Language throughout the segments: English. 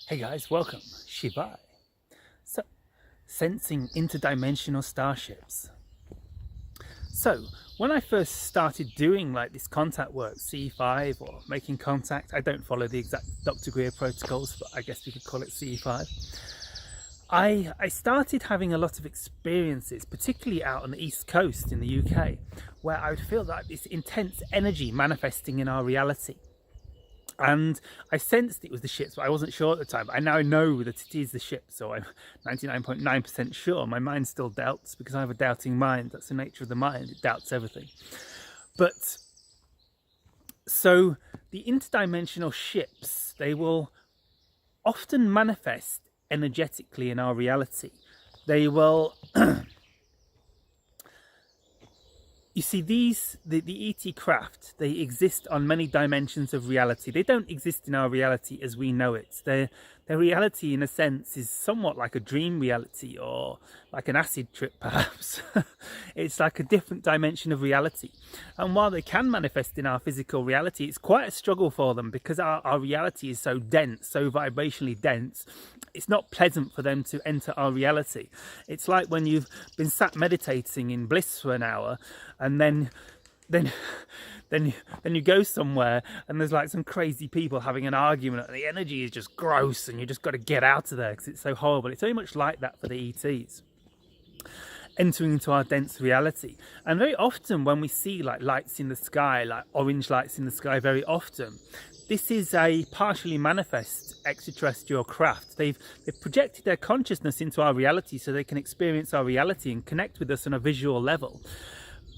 Hey guys, welcome. Shibai. So, sensing interdimensional starships. So, when I first started doing like this contact work, C5 or making contact, I don't follow the exact Dr. Greer protocols, but I guess we could call it C5. I started having a lot of experiences, particularly out on the East Coast in the UK, where I would feel like this intense energy manifesting in our reality. And I sensed it was the ships, but I wasn't sure at the time. I now know that it is the ships, so I'm 99.9% sure. My mind still doubts because I have a doubting mind. That's the nature of the mind, it doubts everything. But so the interdimensional ships, they will often manifest energetically in our reality. They will you see, the ET craft, they exist on many dimensions of reality. They don't exist in our reality as we know it. Their reality, in a sense, is somewhat like a dream reality or like an acid trip, perhaps. It's like a different dimension of reality. And while they can manifest in our physical reality, it's quite a struggle for them because our reality is so dense, so vibrationally dense. It's not pleasant for them to enter our reality. It's like when you've been sat meditating in bliss for an hour and then you go somewhere and there's like some crazy people having an argument and the energy is just gross and you just got to get out of there because it's so horrible. It's very much like that for the ETs entering into our dense reality. And very often when we see like lights in the sky, like orange lights in the sky, very often this is a partially manifest extraterrestrial craft. They've projected their consciousness into our reality so they can experience our reality and connect with us on a visual level.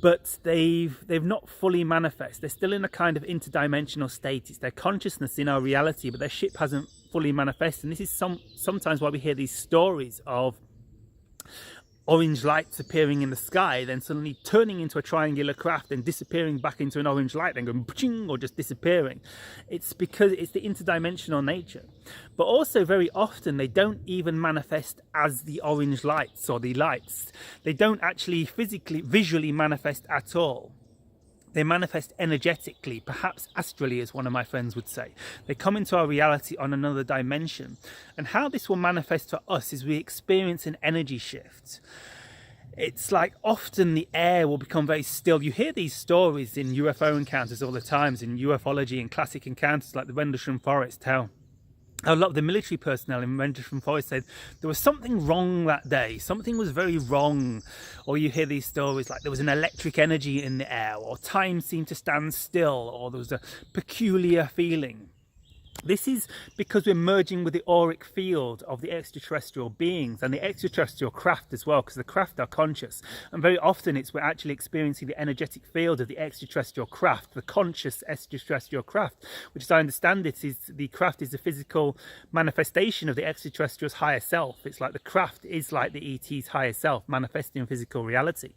But they've not fully manifest. They're still in a kind of interdimensional state. It's their consciousness in our reality, but their ship hasn't fully manifested. And this is sometimes why we hear these stories of orange lights appearing in the sky, then suddenly turning into a triangular craft and disappearing back into an orange light, then going or just disappearing. It's because it's the interdimensional nature. But also very often they don't even manifest as the orange lights or the lights. They don't actually visually manifest at all. They manifest energetically, perhaps astrally, as one of my friends would say. They come into our reality on another dimension. And how this will manifest for us is we experience an energy shift. It's like often the air will become very still. You hear these stories in UFO encounters all the time, in ufology and classic encounters like the Rendlesham Forest, how a lot of the military personnel in Rendlesham Forest said there was something wrong that day. Something was very wrong. Or you hear these stories like there was an electric energy in the air, or time seemed to stand still, or there was a peculiar feeling. This is because we're merging with the auric field of the extraterrestrial beings and the extraterrestrial craft as well, because the craft are conscious. And very often we're actually experiencing the energetic field of the extraterrestrial craft, the conscious extraterrestrial craft, which as I understand it, is the craft is a physical manifestation of the extraterrestrial's higher self. It's like the craft is like the ET's higher self manifesting in physical reality.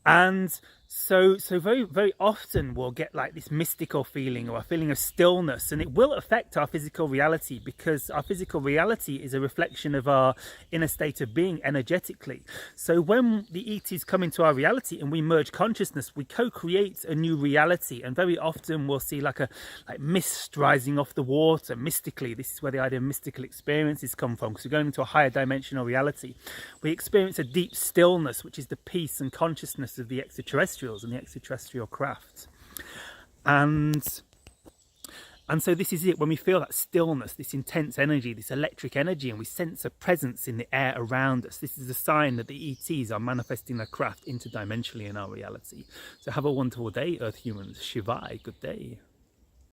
And so very, very often we'll get like this mystical feeling or a feeling of stillness, and it will affect our physical reality because our physical reality is a reflection of our inner state of being energetically. So when the ETs come into our reality and we merge consciousness, we co-create a new reality, and very often we'll see like mist rising off the water mystically. This is where the idea of mystical experiences come from, because we're going into a higher dimensional reality. We experience a deep stillness, which is the peace and consciousness of the extraterrestrials and the extraterrestrial craft. And so this is it, when we feel that stillness, this intense energy, this electric energy, and we sense a presence in the air around us. This is a sign that the ETs are manifesting their craft interdimensionally in our reality. So have a wonderful day, Earth humans. Shivai, good day.